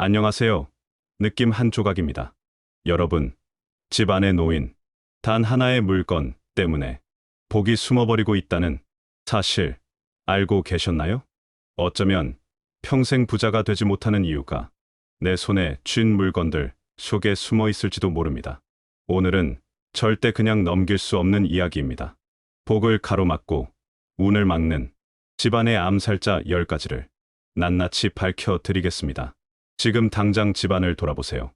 안녕하세요. 느낌 한 조각입니다. 여러분, 집 안에 놓인 단 하나의 물건 때문에 복이 숨어버리고 있다는 사실 알고 계셨나요? 어쩌면 평생 부자가 되지 못하는 이유가 내 손에 쥔 물건들 속에 숨어 있을지도 모릅니다. 오늘은 절대 그냥 넘길 수 없는 이야기입니다. 복을 가로막고 운을 막는 집안의 암살자 10가지를 낱낱이 밝혀드리겠습니다. 지금 당장 집안을 돌아보세요.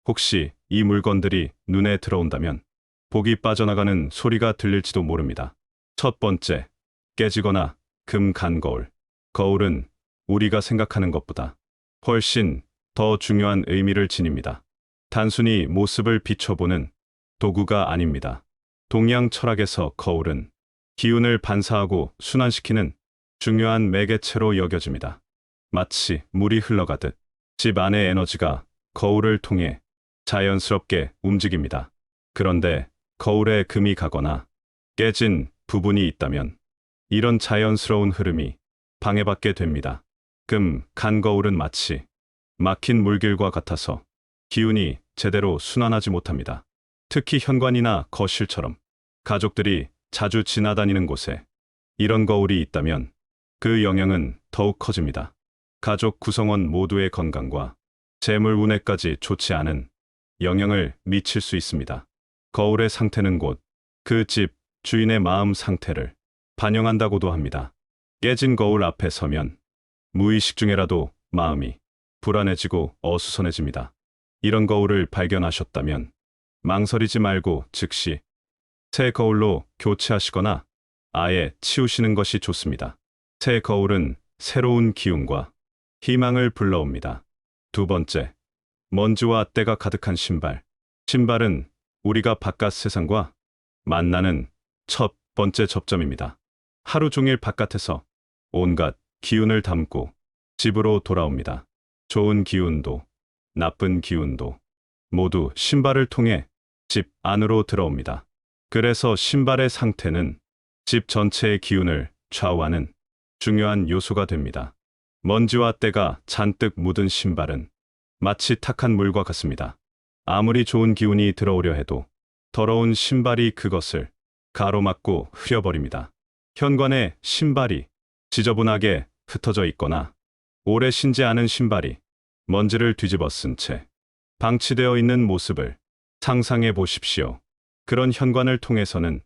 혹시 이 물건들이 눈에 들어온다면 복이 빠져나가는 소리가 들릴지도 모릅니다. 첫 번째, 깨지거나 금 간 거울. 거울은 우리가 생각하는 것보다 훨씬 더 중요한 의미를 지닙니다. 단순히 모습을 비춰보는 도구가 아닙니다. 동양 철학에서 거울은 기운을 반사하고 순환시키는 중요한 매개체로 여겨집니다. 마치 물이 흘러가듯 집 안의 에너지가 거울을 통해 자연스럽게 움직입니다. 그런데 거울에 금이 가거나 깨진 부분이 있다면 이런 자연스러운 흐름이 방해받게 됩니다. 금 간 거울은 마치 막힌 물길과 같아서 기운이 제대로 순환하지 못합니다. 특히 현관이나 거실처럼 가족들이 자주 지나다니는 곳에 이런 거울이 있다면 그 영향은 더욱 커집니다. 가족 구성원 모두의 건강과 재물 운에까지 좋지 않은 영향을 미칠 수 있습니다. 거울의 상태는 곧 그 집 주인의 마음 상태를 반영한다고도 합니다. 깨진 거울 앞에 서면 무의식 중에라도 마음이 불안해지고 어수선해집니다. 이런 거울을 발견하셨다면 망설이지 말고 즉시 새 거울로 교체하시거나 아예 치우시는 것이 좋습니다. 새 거울은 새로운 기운과 희망을 불러옵니다. 두 번째, 먼지와 때가 가득한 신발. 신발은 우리가 바깥 세상과 만나는 첫 번째 접점입니다. 하루 종일 바깥에서 온갖 기운을 담고 집으로 돌아옵니다. 좋은 기운도 나쁜 기운도 모두 신발을 통해 집 안으로 들어옵니다. 그래서 신발의 상태는 집 전체의 기운을 좌우하는 중요한 요소가 됩니다. 먼지와 때가 잔뜩 묻은 신발은 마치 탁한 물과 같습니다. 아무리 좋은 기운이 들어오려 해도 더러운 신발이 그것을 가로막고 흐려버립니다. 현관에 신발이 지저분하게 흩어져 있거나 오래 신지 않은 신발이 먼지를 뒤집어 쓴 채 방치되어 있는 모습을 상상해 보십시오. 그런 현관을 통해서는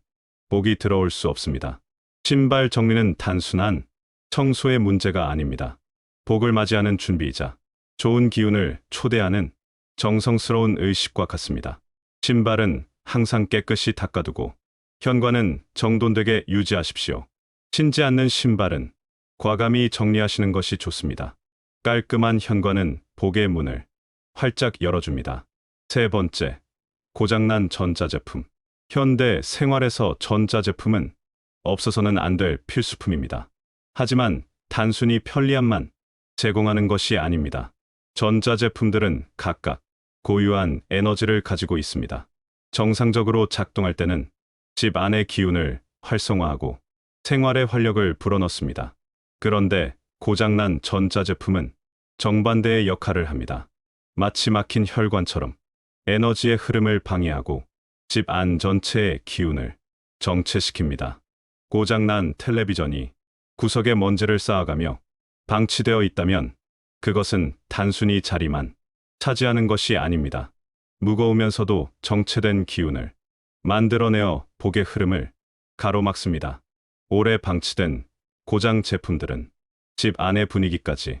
복이 들어올 수 없습니다. 신발 정리는 단순한 청소의 문제가 아닙니다. 복을 맞이하는 준비이자 좋은 기운을 초대하는 정성스러운 의식과 같습니다. 신발은 항상 깨끗이 닦아두고 현관은 정돈되게 유지하십시오. 신지 않는 신발은 과감히 정리하시는 것이 좋습니다. 깔끔한 현관은 복의 문을 활짝 열어줍니다. 세 번째, 고장난 전자제품. 현대 생활에서 전자제품은 없어서는 안 될 필수품입니다. 하지만 단순히 편리함만 제공하는 것이 아닙니다. 전자제품들은 각각 고유한 에너지를 가지고 있습니다. 정상적으로 작동할 때는 집 안의 기운을 활성화하고 생활의 활력을 불어넣습니다. 그런데 고장난 전자제품은 정반대의 역할을 합니다. 마치 막힌 혈관처럼 에너지의 흐름을 방해하고 집 안 전체의 기운을 정체시킵니다. 고장난 텔레비전이 구석에 먼지를 쌓아가며 방치되어 있다면 그것은 단순히 자리만 차지하는 것이 아닙니다. 무거우면서도 정체된 기운을 만들어내어 복의 흐름을 가로막습니다. 오래 방치된 고장 제품들은 집 안의 분위기까지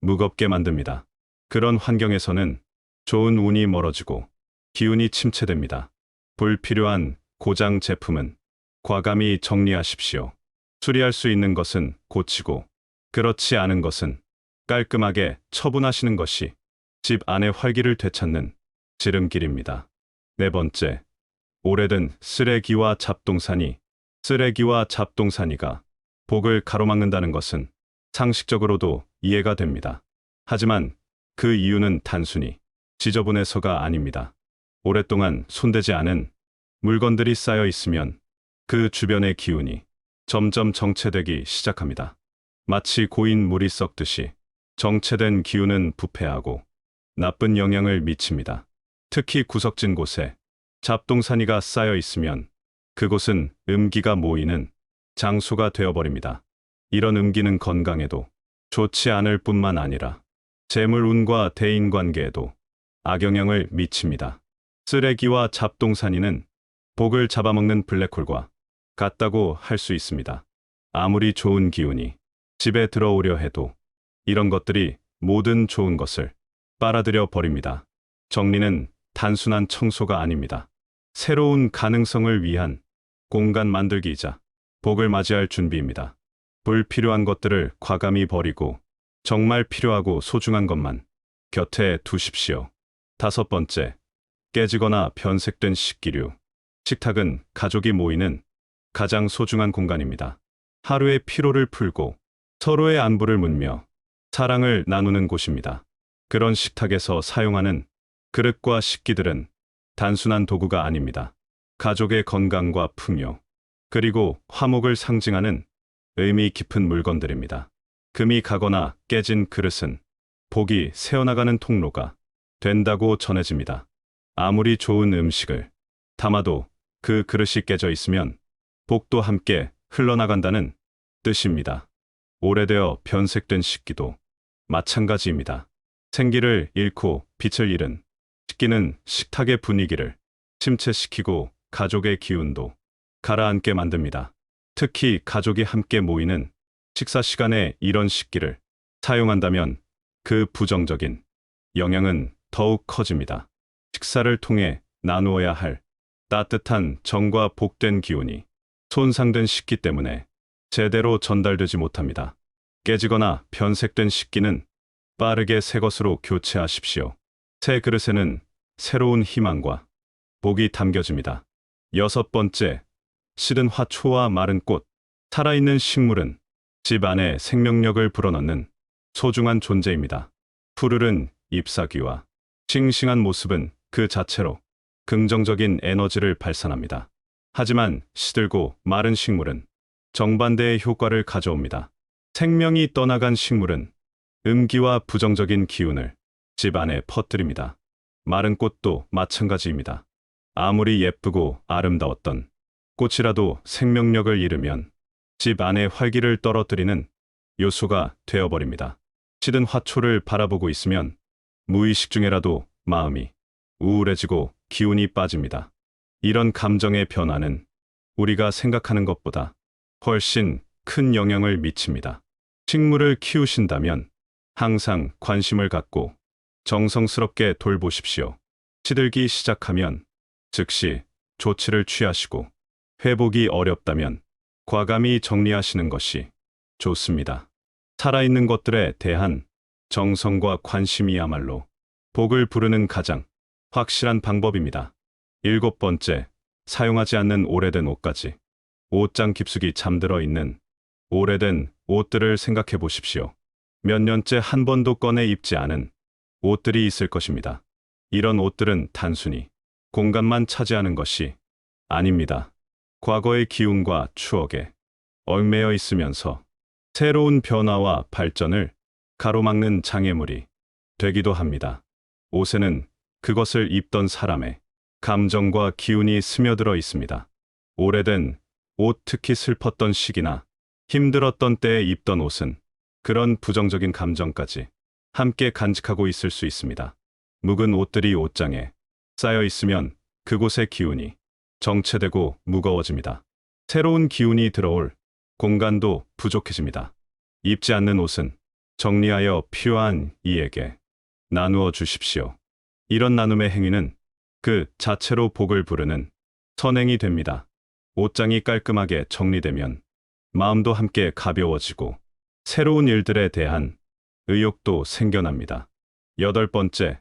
무겁게 만듭니다. 그런 환경에서는 좋은 운이 멀어지고 기운이 침체됩니다. 불필요한 고장 제품은 과감히 정리하십시오. 수리할 수 있는 것은 고치고 그렇지 않은 것은 깔끔하게 처분하시는 것이 집 안의 활기를 되찾는 지름길입니다. 네 번째, 오래된 쓰레기와 잡동사니. 쓰레기와 잡동사니가 복을 가로막는다는 것은 상식적으로도 이해가 됩니다. 하지만 그 이유는 단순히 지저분해서가 아닙니다. 오랫동안 손대지 않은 물건들이 쌓여 있으면 그 주변의 기운이 점점 정체되기 시작합니다. 마치 고인 물이 썩듯이 정체된 기운은 부패하고 나쁜 영향을 미칩니다. 특히 구석진 곳에 잡동사니가 쌓여 있으면 그곳은 음기가 모이는 장소가 되어버립니다. 이런 음기는 건강에도 좋지 않을 뿐만 아니라 재물운과 대인관계에도 악영향을 미칩니다. 쓰레기와 잡동사니는 복을 잡아먹는 블랙홀과 같다고 할 수 있습니다. 아무리 좋은 기운이 집에 들어오려 해도 이런 것들이 모든 좋은 것을 빨아들여 버립니다. 정리는 단순한 청소가 아닙니다. 새로운 가능성을 위한 공간 만들기이자 복을 맞이할 준비입니다. 불필요한 것들을 과감히 버리고 정말 필요하고 소중한 것만 곁에 두십시오. 5번째, 깨지거나 변색된 식기류. 식탁은 가족이 모이는 가장 소중한 공간입니다. 하루의 피로를 풀고 서로의 안부를 묻며 사랑을 나누는 곳입니다. 그런 식탁에서 사용하는 그릇과 식기들은 단순한 도구가 아닙니다. 가족의 건강과 풍요, 그리고 화목을 상징하는 의미 깊은 물건들입니다. 금이 가거나 깨진 그릇은 복이 새어나가는 통로가 된다고 전해집니다. 아무리 좋은 음식을 담아도 그 그릇이 깨져 있으면 복도 함께 흘러나간다는 뜻입니다. 오래되어 변색된 식기도 마찬가지입니다. 생기를 잃고 빛을 잃은 식기는 식탁의 분위기를 침체시키고 가족의 기운도 가라앉게 만듭니다. 특히 가족이 함께 모이는 식사 시간에 이런 식기를 사용한다면 그 부정적인 영향은 더욱 커집니다. 식사를 통해 나누어야 할 따뜻한 정과 복된 기운이 손상된 식기 때문에 제대로 전달되지 못합니다. 깨지거나 변색된 식기는 빠르게 새 것으로 교체하십시오. 새 그릇에는 새로운 희망과 복이 담겨집니다. 6번째, 시든 화초와 마른 꽃. 살아있는 식물은 집 안에 생명력을 불어넣는 소중한 존재입니다. 푸르른 잎사귀와 싱싱한 모습은 그 자체로 긍정적인 에너지를 발산합니다. 하지만 시들고 마른 식물은 정반대의 효과를 가져옵니다. 생명이 떠나간 식물은 음기와 부정적인 기운을 집 안에 퍼뜨립니다. 마른 꽃도 마찬가지입니다. 아무리 예쁘고 아름다웠던 꽃이라도 생명력을 잃으면 집 안에 활기를 떨어뜨리는 요소가 되어버립니다. 시든 화초를 바라보고 있으면 무의식 중에라도 마음이 우울해지고 기운이 빠집니다. 이런 감정의 변화는 우리가 생각하는 것보다 훨씬 큰 영향을 미칩니다. 식물을 키우신다면 항상 관심을 갖고 정성스럽게 돌보십시오. 시들기 시작하면 즉시 조치를 취하시고 회복이 어렵다면 과감히 정리하시는 것이 좋습니다. 살아있는 것들에 대한 정성과 관심이야말로 복을 부르는 가장 확실한 방법입니다. 7번째, 사용하지 않는 오래된 옷까지. 옷장 깊숙이 잠들어 있는 오래된 옷들을 생각해 보십시오. 몇 년째 한 번도 꺼내 입지 않은 옷들이 있을 것입니다. 이런 옷들은 단순히 공간만 차지하는 것이 아닙니다. 과거의 기운과 추억에 얽매여 있으면서 새로운 변화와 발전을 가로막는 장애물이 되기도 합니다. 옷에는 그것을 입던 사람의 감정과 기운이 스며들어 있습니다. 오래된 옷, 특히 슬펐던 시기나 힘들었던 때에 입던 옷은 그런 부정적인 감정까지 함께 간직하고 있을 수 있습니다. 묵은 옷들이 옷장에 쌓여 있으면 그곳의 기운이 정체되고 무거워집니다. 새로운 기운이 들어올 공간도 부족해집니다. 입지 않는 옷은 정리하여 필요한 이에게 나누어 주십시오. 이런 나눔의 행위는 그 자체로 복을 부르는 선행이 됩니다. 옷장이 깔끔하게 정리되면 마음도 함께 가벼워지고 새로운 일들에 대한 의욕도 생겨납니다. 8번째,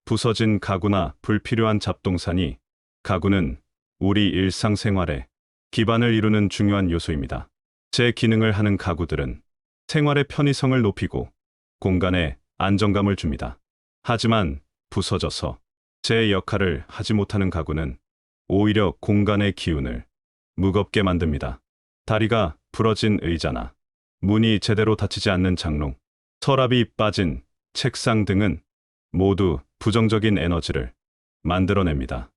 부서진 가구나 불필요한 잡동사니. 가구는 우리 일상생활의 기반을 이루는 중요한 요소입니다. 제 기능을 하는 가구들은 생활의 편의성을 높이고 공간에 안정감을 줍니다. 하지만 부서져서 제 역할을 하지 못하는 가구는 오히려 공간의 기운을 무겁게 만듭니다. 다리가 부러진 의자나 문이 제대로 닫히지 않는 장롱, 서랍이 빠진 책상 등은 모두 부정적인 에너지를 만들어냅니다.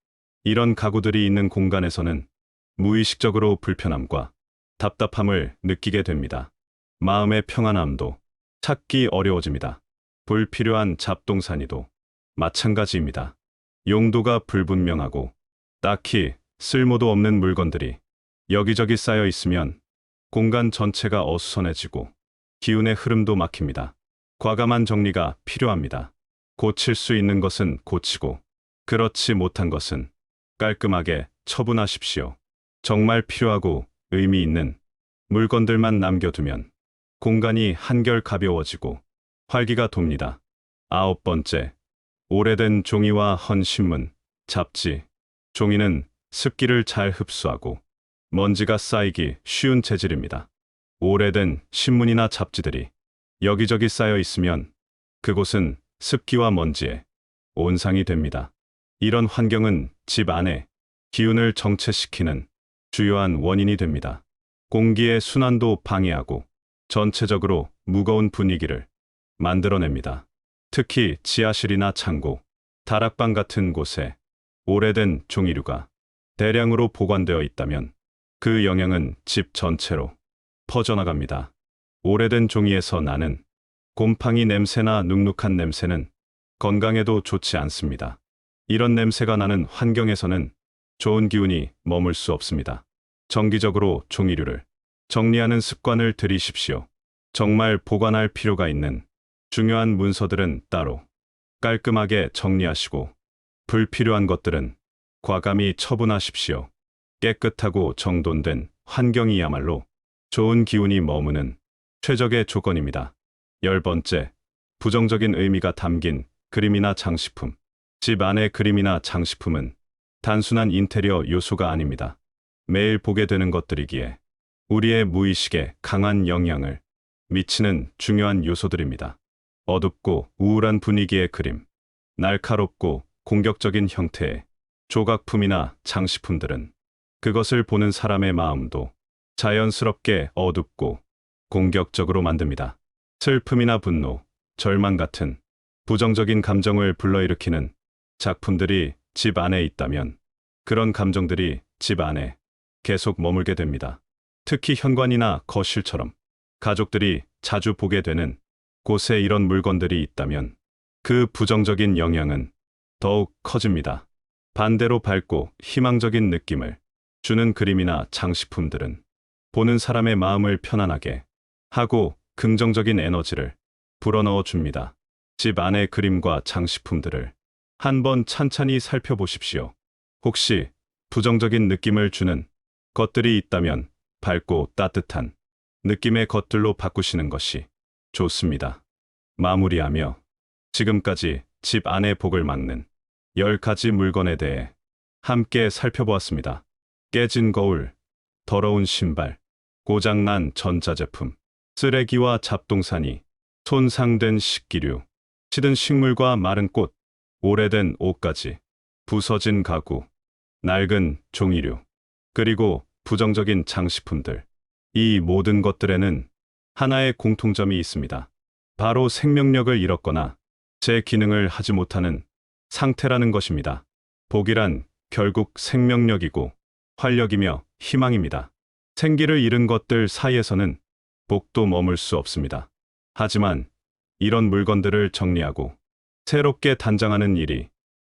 이런 가구들이 있는 공간에서는 무의식적으로 불편함과 답답함을 느끼게 됩니다. 마음의 평안함도 찾기 어려워집니다. 불필요한 잡동사니도 마찬가지입니다. 용도가 불분명하고 딱히 쓸모도 없는 물건들이 여기저기 쌓여 있으면 공간 전체가 어수선해지고 기운의 흐름도 막힙니다. 과감한 정리가 필요합니다. 고칠 수 있는 것은 고치고 그렇지 못한 것은 깔끔하게 처분하십시오. 정말 필요하고 의미 있는 물건들만 남겨두면 공간이 한결 가벼워지고 활기가 돕니다. 9번째, 오래된 종이와 헌 신문, 잡지. 종이는 습기를 잘 흡수하고 먼지가 쌓이기 쉬운 재질입니다. 오래된 신문이나 잡지들이 여기저기 쌓여 있으면 그곳은 습기와 먼지에 온상이 됩니다. 이런 환경은 집 안에 기운을 정체시키는 주요한 원인이 됩니다. 공기의 순환도 방해하고 전체적으로 무거운 분위기를 만들어냅니다. 특히 지하실이나 창고, 다락방 같은 곳에 오래된 종이류가 대량으로 보관되어 있다면 그 영향은 집 전체로 퍼져나갑니다. 오래된 종이에서 나는 곰팡이 냄새나 눅눅한 냄새는 건강에도 좋지 않습니다. 이런 냄새가 나는 환경에서는 좋은 기운이 머물 수 없습니다. 정기적으로 종이류를 정리하는 습관을 들이십시오. 정말 보관할 필요가 있는 중요한 문서들은 따로 깔끔하게 정리하시고 불필요한 것들은 과감히 처분하십시오. 깨끗하고 정돈된 환경이야말로 좋은 기운이 머무는 최적의 조건입니다. 10번째, 부정적인 의미가 담긴 그림이나 장식품. 집 안의 그림이나 장식품은 단순한 인테리어 요소가 아닙니다. 매일 보게 되는 것들이기에 우리의 무의식에 강한 영향을 미치는 중요한 요소들입니다. 어둡고 우울한 분위기의 그림, 날카롭고 공격적인 형태의 조각품이나 장식품들은 그것을 보는 사람의 마음도 자연스럽게 어둡고 공격적으로 만듭니다. 슬픔이나 분노, 절망 같은 부정적인 감정을 불러일으키는 작품들이 집 안에 있다면 그런 감정들이 집 안에 계속 머물게 됩니다. 특히 현관이나 거실처럼 가족들이 자주 보게 되는 곳에 이런 물건들이 있다면 그 부정적인 영향은 더욱 커집니다. 반대로 밝고 희망적인 느낌을 주는 그림이나 장식품들은 보는 사람의 마음을 편안하게 하고 긍정적인 에너지를 불어넣어 줍니다. 집 안의 그림과 장식품들을 한번 찬찬히 살펴보십시오. 혹시 부정적인 느낌을 주는 것들이 있다면 밝고 따뜻한 느낌의 것들로 바꾸시는 것이 좋습니다. 마무리하며 지금까지 집 안의 복을 막는 10가지 물건에 대해 함께 살펴보았습니다. 깨진 거울, 더러운 신발, 고장난 전자제품, 쓰레기와 잡동사니, 손상된 식기류, 시든 식물과 마른 꽃, 오래된 옷가지, 부서진 가구, 낡은 종이류, 그리고 부정적인 장식품들. 이 모든 것들에는 하나의 공통점이 있습니다. 바로 생명력을 잃었거나 제 기능을 하지 못하는 상태라는 것입니다. 복이란 결국 생명력이고 활력이며 희망입니다. 생기를 잃은 것들 사이에서는 복도 머물 수 없습니다. 하지만 이런 물건들을 정리하고 새롭게 단장하는 일이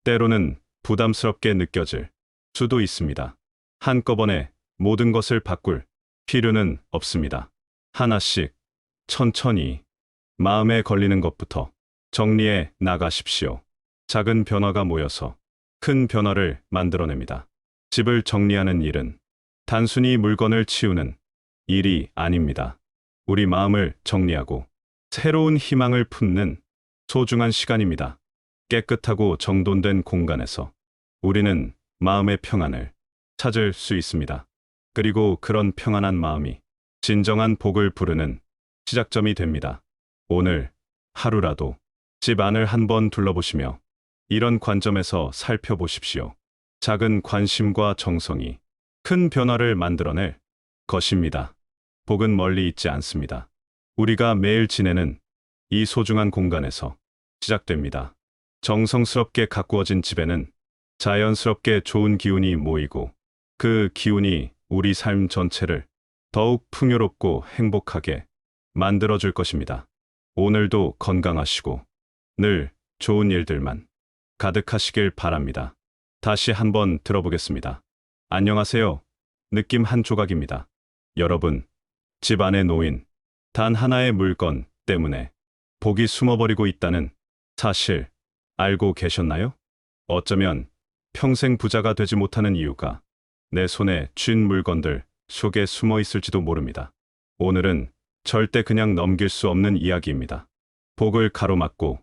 때로는 부담스럽게 느껴질 수도 있습니다. 한꺼번에 모든 것을 바꿀 필요는 없습니다. 하나씩 천천히 마음에 걸리는 것부터 정리해 나가십시오. 작은 변화가 모여서 큰 변화를 만들어냅니다. 집을 정리하는 일은 단순히 물건을 치우는 일이 아닙니다. 우리 마음을 정리하고 새로운 희망을 품는 소중한 시간입니다. 깨끗하고 정돈된 공간에서 우리는 마음의 평안을 찾을 수 있습니다. 그리고 그런 평안한 마음이 진정한 복을 부르는 시작점이 됩니다. 오늘 하루라도 집 안을 한번 둘러보시며 이런 관점에서 살펴보십시오. 작은 관심과 정성이 큰 변화를 만들어낼 것입니다. 복은 멀리 있지 않습니다. 우리가 매일 지내는 이 소중한 공간에서 시작됩니다. 정성스럽게 가꾸어진 집에는 자연스럽게 좋은 기운이 모이고 그 기운이 우리 삶 전체를 더욱 풍요롭고 행복하게 만들어줄 것입니다. 오늘도 건강하시고 늘 좋은 일들만 가득하시길 바랍니다. 다시 한번 들어보겠습니다. 안녕하세요. 느낌 한 조각입니다. 여러분, 집 안에 놓인 단 하나의 물건 때문에 복이 숨어버리고 있다는 사실 알고 계셨나요? 어쩌면 평생 부자가 되지 못하는 이유가 내 손에 쥔 물건들 속에 숨어 있을지도 모릅니다. 오늘은 절대 그냥 넘길 수 없는 이야기입니다. 복을 가로막고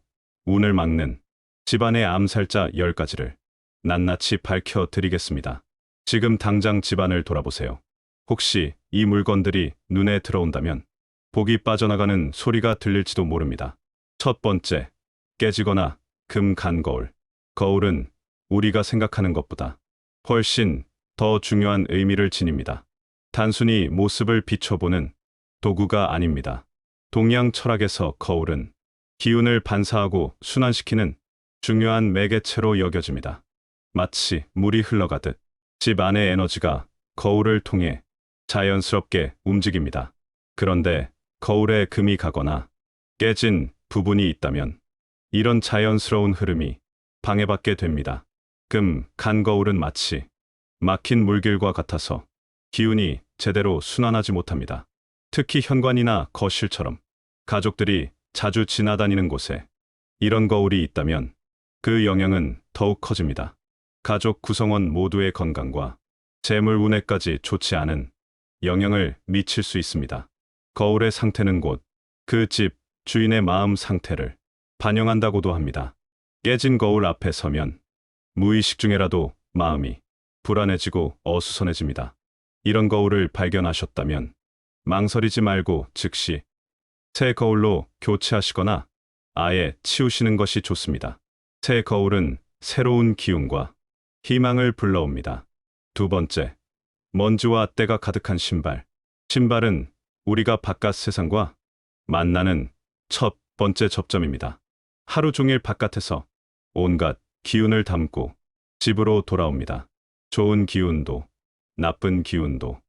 운을 막는 집안의 암살자 10가지를 낱낱이 밝혀드리겠습니다. 지금 당장 집안을 돌아보세요. 혹시 이 물건들이 눈에 들어온다면 복이 빠져나가는 소리가 들릴지도 모릅니다. 첫 번째, 깨지거나 금 간 거울. 거울은 우리가 생각하는 것보다 훨씬 더 중요한 의미를 지닙니다. 단순히 모습을 비춰보는 도구가 아닙니다. 동양 철학에서 거울은 기운을 반사하고 순환시키는 중요한 매개체로 여겨집니다. 마치 물이 흘러가듯 집 안의 에너지가 거울을 통해 자연스럽게 움직입니다. 그런데 거울에 금이 가거나 깨진 부분이 있다면 이런 자연스러운 흐름이 방해받게 됩니다. 금 간 거울은 마치 막힌 물길과 같아서 기운이 제대로 순환하지 못합니다. 특히 현관이나 거실처럼 가족들이 자주 지나다니는 곳에 이런 거울이 있다면 그 영향은 더욱 커집니다. 가족 구성원 모두의 건강과 재물 운에까지 좋지 않은 영향을 미칠 수 있습니다. 거울의 상태는 곧 그 집 주인의 마음 상태를 반영한다고도 합니다. 깨진 거울 앞에 서면 무의식 중에라도 마음이 불안해지고 어수선해집니다. 이런 거울을 발견하셨다면 망설이지 말고 즉시 새 거울로 교체하시거나 아예 치우시는 것이 좋습니다. 새 거울은 새로운 기운과 희망을 불러옵니다. 두 번째, 먼지와 때가 가득한 신발. 신발은 우리가 바깥 세상과 만나는 첫 번째 접점입니다. 하루 종일 바깥에서 온갖 기운을 담고 집으로 돌아옵니다. 좋은 기운도 나쁜 기운도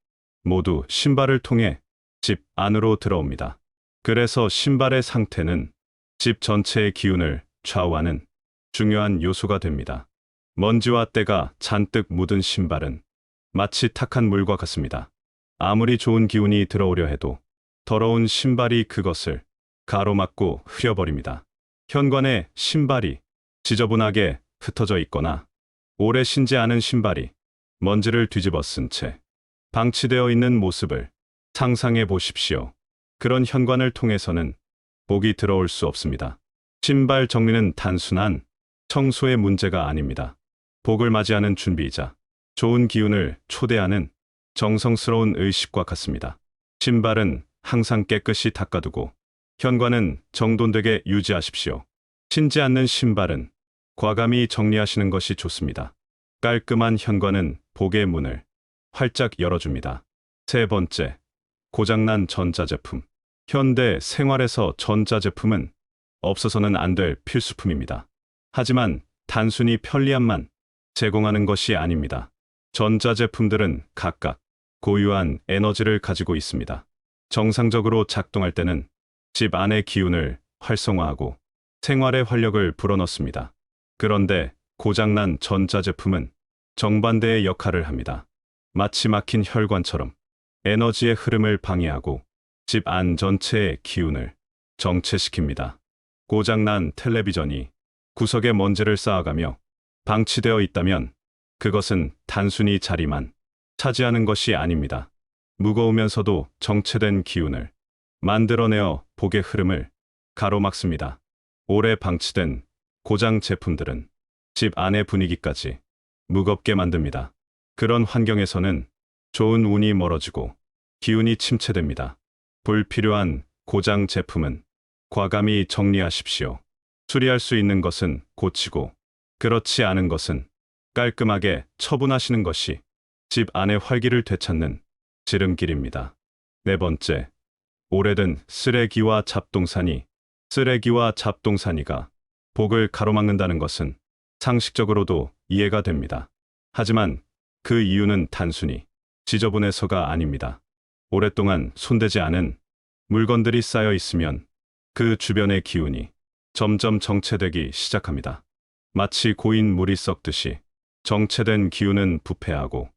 모두 신발을 통해 집 안으로 들어옵니다. 그래서 신발의 상태는 집 전체의 기운을 좌우하는 중요한 요소가 됩니다. 먼지와 때가 잔뜩 묻은 신발은 마치 탁한 물과 같습니다. 아무리 좋은 기운이 들어오려 해도 더러운 신발이 그것을 가로막고 흐려버립니다. 현관에 신발이 지저분하게 흩어져 있거나 오래 신지 않은 신발이 먼지를 뒤집어 쓴 채 방치되어 있는 모습을 상상해 보십시오. 그런 현관을 통해서는 복이 들어올 수 없습니다. 신발 정리는 단순한 청소의 문제가 아닙니다. 복을 맞이하는 준비이자 좋은 기운을 초대하는 정성스러운 의식과 같습니다. 신발은 항상 깨끗이 닦아두고 현관은 정돈되게 유지하십시오. 신지 않는 신발은 과감히 정리하시는 것이 좋습니다. 깔끔한 현관은 복의 문을 활짝 열어줍니다. 세 번째, 고장난 전자제품. 현대 생활에서 전자제품은 없어서는 안 될 필수품입니다. 하지만 단순히 편리함만 제공하는 것이 아닙니다. 전자제품들은 각각 고유한 에너지를 가지고 있습니다. 정상적으로 작동할 때는 집 안의 기운을 활성화하고 생활의 활력을 불어넣습니다. 그런데 고장난 전자제품은 정반대의 역할을 합니다. 마치 막힌 혈관처럼 에너지의 흐름을 방해하고 집 안 전체의 기운을 정체시킵니다. 고장난 텔레비전이 구석에 먼지를 쌓아가며 방치되어 있다면 그것은 단순히 자리만 차지하는 것이 아닙니다. 무거우면서도 정체된 기운을 만들어내어 복의 흐름을 가로막습니다. 오래 방치된 고장 제품들은 집 안의 분위기까지 무겁게 만듭니다. 그런 환경에서는 좋은 운이 멀어지고 기운이 침체됩니다. 불필요한 고장 제품은 과감히 정리하십시오. 수리할 수 있는 것은 고치고 그렇지 않은 것은 깔끔하게 처분하시는 것이 집 안의 활기를 되찾는 지름길입니다. 네 번째, 오래된 쓰레기와 잡동사니. 쓰레기와 잡동사니가 복을 가로막는다는 것은 상식적으로도 이해가 됩니다. 하지만 그 이유는 단순히 지저분해서가 아닙니다. 오랫동안 손대지 않은 물건들이 쌓여 있으면 그 주변의 기운이 점점 정체되기 시작합니다. 마치 고인 물이 썩듯이 정체된 기운은 부패하고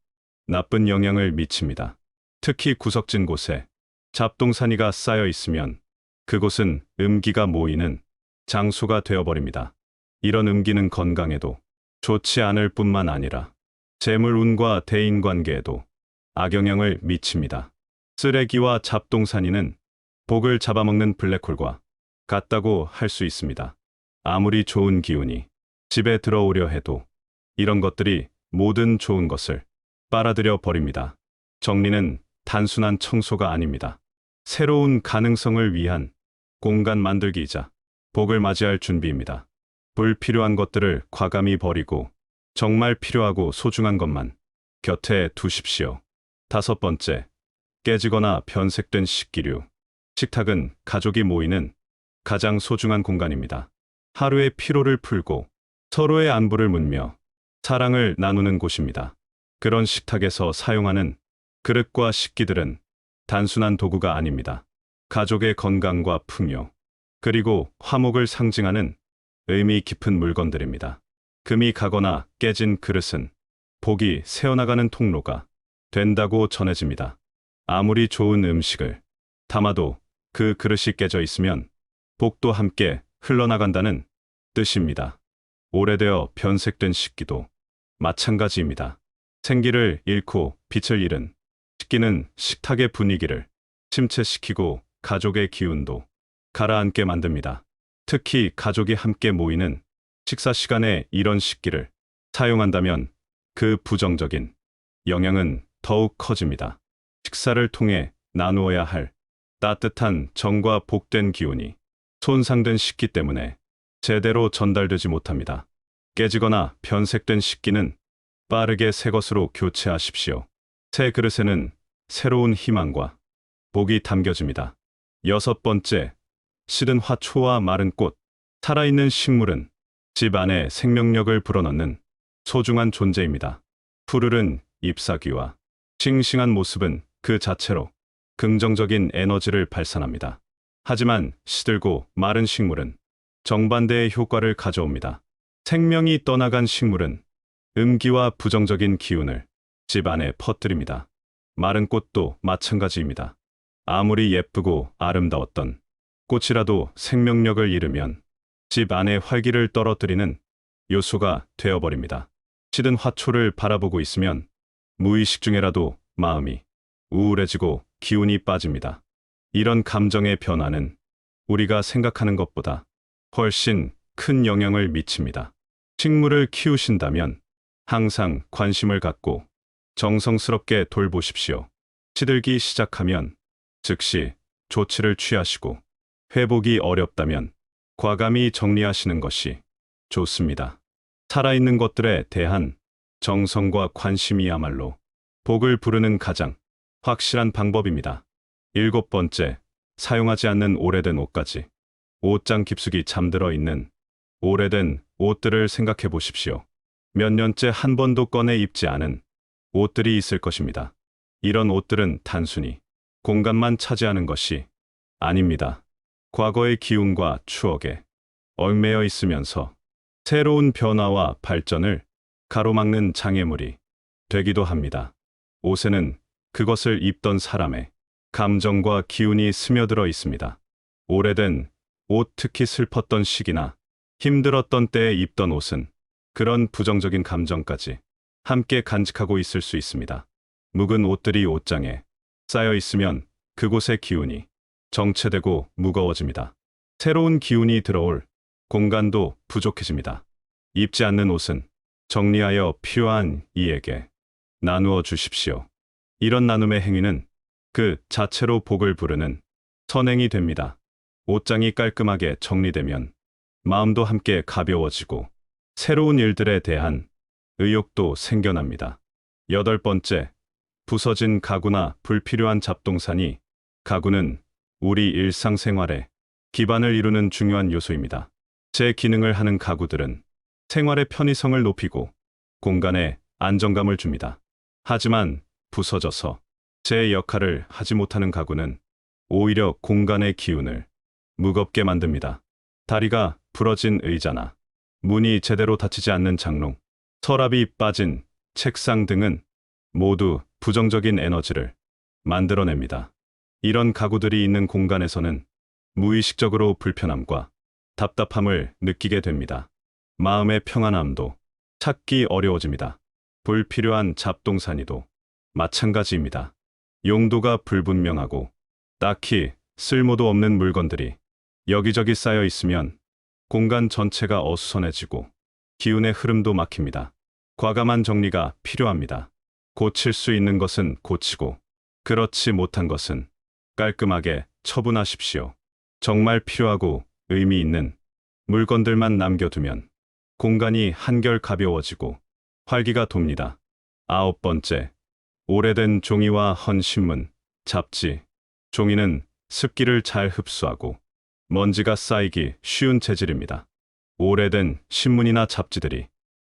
나쁜 영향을 미칩니다. 특히 구석진 곳에 잡동사니가 쌓여 있으면 그곳은 음기가 모이는 장소가 되어버립니다. 이런 음기는 건강에도 좋지 않을 뿐만 아니라 재물운과 대인관계에도 악영향을 미칩니다. 쓰레기와 잡동사니는 복을 잡아먹는 블랙홀과 같다고 할 수 있습니다. 아무리 좋은 기운이 집에 들어오려 해도 이런 것들이 모든 좋은 것을 빨아들여 버립니다. 정리는 단순한 청소가 아닙니다. 새로운 가능성을 위한 공간 만들기이자 복을 맞이할 준비입니다. 불필요한 것들을 과감히 버리고 정말 필요하고 소중한 것만 곁에 두십시오. 5번째, 깨지거나 변색된 식기류. 식탁은 가족이 모이는 가장 소중한 공간입니다. 하루의 피로를 풀고 서로의 안부를 묻며 사랑을 나누는 곳입니다. 그런 식탁에서 사용하는 그릇과 식기들은 단순한 도구가 아닙니다. 가족의 건강과 풍요, 그리고 화목을 상징하는 의미 깊은 물건들입니다. 금이 가거나 깨진 그릇은 복이 새어나가는 통로가 된다고 전해집니다. 아무리 좋은 음식을 담아도 그 그릇이 깨져 있으면 복도 함께 흘러나간다는 뜻입니다. 오래되어 변색된 식기도 마찬가지입니다. 생기를 잃고 빛을 잃은 식기는 식탁의 분위기를 침체시키고 가족의 기운도 가라앉게 만듭니다. 특히 가족이 함께 모이는 식사 시간에 이런 식기를 사용한다면 그 부정적인 영향은 더욱 커집니다. 식사를 통해 나누어야 할 따뜻한 정과 복된 기운이 손상된 식기 때문에 제대로 전달되지 못합니다. 깨지거나 변색된 식기는 빠르게 새 것으로 교체하십시오. 새 그릇에는 새로운 희망과 복이 담겨집니다. 6번째, 시든 화초와 마른 꽃. 살아있는 식물은 집 안에 생명력을 불어넣는 소중한 존재입니다. 푸르른 잎사귀와 싱싱한 모습은 그 자체로 긍정적인 에너지를 발산합니다. 하지만 시들고 마른 식물은 정반대의 효과를 가져옵니다. 생명이 떠나간 식물은 음기와 부정적인 기운을 집 안에 퍼뜨립니다. 마른 꽃도 마찬가지입니다. 아무리 예쁘고 아름다웠던 꽃이라도 생명력을 잃으면 집 안에 활기를 떨어뜨리는 요소가 되어버립니다. 시든 화초를 바라보고 있으면 무의식 중에라도 마음이 우울해지고 기운이 빠집니다. 이런 감정의 변화는 우리가 생각하는 것보다 훨씬 큰 영향을 미칩니다. 식물을 키우신다면 항상 관심을 갖고 정성스럽게 돌보십시오. 시들기 시작하면 즉시 조치를 취하시고 회복이 어렵다면 과감히 정리하시는 것이 좋습니다. 살아있는 것들에 대한 정성과 관심이야말로 복을 부르는 가장 확실한 방법입니다. 7번째, 사용하지 않는 오래된 옷까지. 옷장 깊숙이 잠들어 있는 오래된 옷들을 생각해 보십시오. 몇 년째 한 번도 꺼내 입지 않은 옷들이 있을 것입니다. 이런 옷들은 단순히 공간만 차지하는 것이 아닙니다. 과거의 기운과 추억에 얽매여 있으면서 새로운 변화와 발전을 가로막는 장애물이 되기도 합니다. 옷에는 그것을 입던 사람의 감정과 기운이 스며들어 있습니다. 오래된 옷, 특히 슬펐던 시기나 힘들었던 때에 입던 옷은 그런 부정적인 감정까지 함께 간직하고 있을 수 있습니다. 묵은 옷들이 옷장에 쌓여 있으면 그곳의 기운이 정체되고 무거워집니다. 새로운 기운이 들어올 공간도 부족해집니다. 입지 않는 옷은 정리하여 필요한 이에게 나누어 주십시오. 이런 나눔의 행위는 그 자체로 복을 부르는 선행이 됩니다. 옷장이 깔끔하게 정리되면 마음도 함께 가벼워지고 새로운 일들에 대한 의욕도 생겨납니다. 8번째, 부서진 가구나 불필요한 잡동사니. 가구는 우리 일상생활의 기반을 이루는 중요한 요소입니다. 제 기능을 하는 가구들은 생활의 편의성을 높이고 공간에 안정감을 줍니다. 하지만 부서져서 제 역할을 하지 못하는 가구는 오히려 공간의 기운을 무겁게 만듭니다. 다리가 부러진 의자나 문이 제대로 닫히지 않는 장롱, 서랍이 빠진 책상 등은 모두 부정적인 에너지를 만들어냅니다. 이런 가구들이 있는 공간에서는 무의식적으로 불편함과 답답함을 느끼게 됩니다. 마음의 평안함도 찾기 어려워집니다. 불필요한 잡동사니도 마찬가지입니다. 용도가 불분명하고 딱히 쓸모도 없는 물건들이 여기저기 쌓여 있으면 공간 전체가 어수선해지고 기운의 흐름도 막힙니다. 과감한 정리가 필요합니다. 고칠 수 있는 것은 고치고 그렇지 못한 것은 깔끔하게 처분하십시오. 정말 필요하고 의미 있는 물건들만 남겨두면 공간이 한결 가벼워지고 활기가 돕니다. 9번째, 오래된 종이와 헌 신문, 잡지. 종이는 습기를 잘 흡수하고 먼지가 쌓이기 쉬운 재질입니다. 오래된 신문이나 잡지들이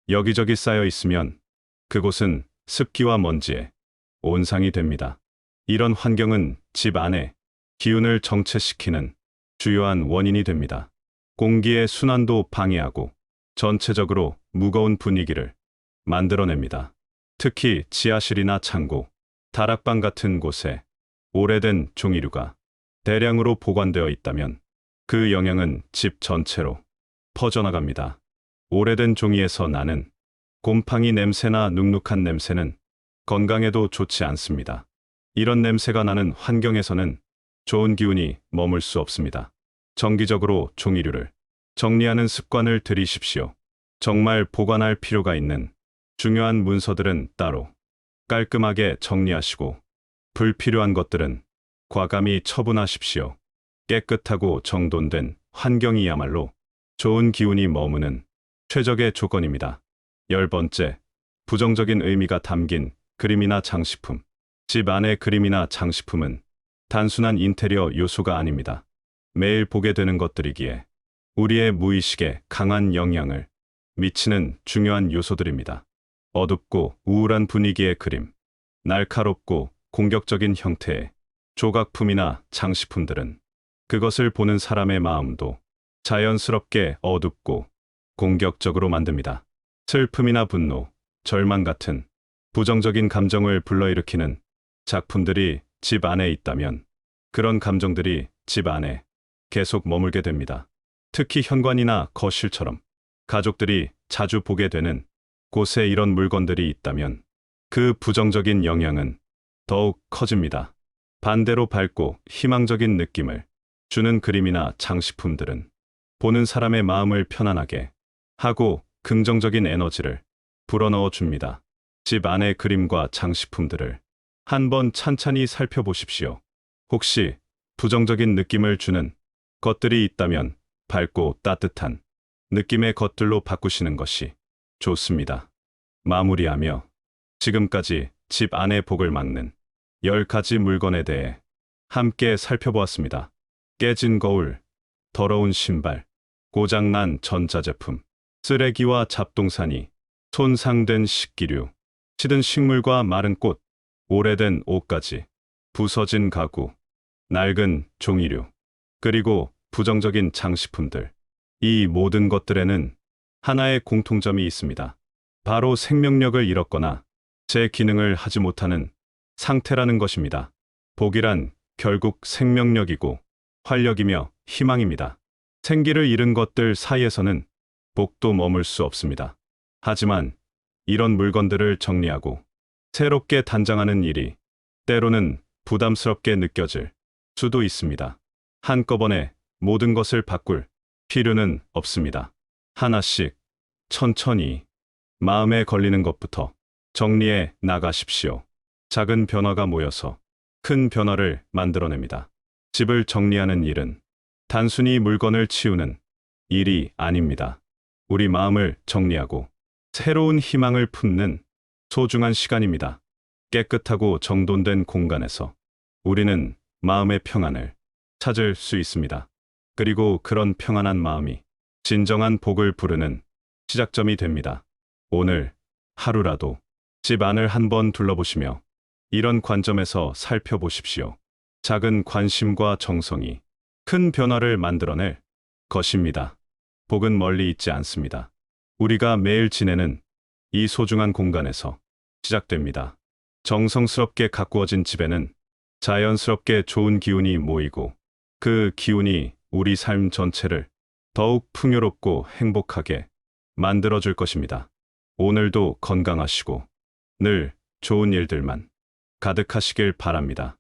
여기저기 쌓여 있으면 그곳은 습기와 먼지에 온상이 됩니다. 이런 환경은 집 안에 기운을 정체시키는 주요한 원인이 됩니다. 공기의 순환도 방해하고 전체적으로 무거운 분위기를 만들어냅니다. 특히 지하실이나 창고, 다락방 같은 곳에 오래된 종이류가 대량으로 보관되어 있다면 그 영향은 집 전체로 퍼져나갑니다. 오래된 종이에서 나는 곰팡이 냄새나 눅눅한 냄새는 건강에도 좋지 않습니다. 이런 냄새가 나는 환경에서는 좋은 기운이 머물 수 없습니다. 정기적으로 종이류를 정리하는 습관을 들이십시오. 정말 보관할 필요가 있는 중요한 문서들은 따로 깔끔하게 정리하시고 불필요한 것들은 과감히 처분하십시오. 깨끗하고 정돈된 환경이야말로 좋은 기운이 머무는 최적의 조건입니다. 10번째, 부정적인 의미가 담긴 그림이나 장식품. 집 안의 그림이나 장식품은 단순한 인테리어 요소가 아닙니다. 매일 보게 되는 것들이기에 우리의 무의식에 강한 영향을 미치는 중요한 요소들입니다. 어둡고 우울한 분위기의 그림, 날카롭고 공격적인 형태의 조각품이나 장식품들은 그것을 보는 사람의 마음도 자연스럽게 어둡고 공격적으로 만듭니다. 슬픔이나 분노, 절망 같은 부정적인 감정을 불러일으키는 작품들이 집 안에 있다면 그런 감정들이 집 안에 계속 머물게 됩니다. 특히 현관이나 거실처럼 가족들이 자주 보게 되는 곳에 이런 물건들이 있다면 그 부정적인 영향은 더욱 커집니다. 반대로 밝고 희망적인 느낌을 주는 그림이나 장식품들은 보는 사람의 마음을 편안하게 하고 긍정적인 에너지를 불어넣어 줍니다. 집 안의 그림과 장식품들을 한번 찬찬히 살펴보십시오. 혹시 부정적인 느낌을 주는 것들이 있다면 밝고 따뜻한 느낌의 것들로 바꾸시는 것이 좋습니다. 마무리하며 지금까지 집 안의 복을 막는 10가지 물건에 대해 함께 살펴보았습니다. 깨진 거울, 더러운 신발, 고장난 전자제품, 쓰레기와 잡동사니, 손상된 식기류, 시든 식물과 마른 꽃, 오래된 옷가지, 부서진 가구, 낡은 종이류, 그리고 부정적인 장식품들. 이 모든 것들에는 하나의 공통점이 있습니다. 바로 생명력을 잃었거나 제 기능을 하지 못하는 상태라는 것입니다. 복이란 결국 생명력이고 활력이며 희망입니다. 생기를 잃은 것들 사이에서는 복도 머물 수 없습니다. 하지만 이런 물건들을 정리하고 새롭게 단장하는 일이 때로는 부담스럽게 느껴질 수도 있습니다. 한꺼번에 모든 것을 바꿀 필요는 없습니다. 하나씩 천천히 마음에 걸리는 것부터 정리해 나가십시오. 작은 변화가 모여서 큰 변화를 만들어냅니다. 집을 정리하는 일은 단순히 물건을 치우는 일이 아닙니다. 우리 마음을 정리하고 새로운 희망을 품는 소중한 시간입니다. 깨끗하고 정돈된 공간에서 우리는 마음의 평안을 찾을 수 있습니다. 그리고 그런 평안한 마음이 진정한 복을 부르는 시작점이 됩니다. 오늘 하루라도 집 안을 한번 둘러보시며 이런 관점에서 살펴보십시오. 작은 관심과 정성이 큰 변화를 만들어낼 것입니다. 복은 멀리 있지 않습니다. 우리가 매일 지내는 이 소중한 공간에서 시작됩니다. 정성스럽게 가꾸어진 집에는 자연스럽게 좋은 기운이 모이고 그 기운이 우리 삶 전체를 더욱 풍요롭고 행복하게 만들어줄 것입니다. 오늘도 건강하시고 늘 좋은 일들만 가득하시길 바랍니다.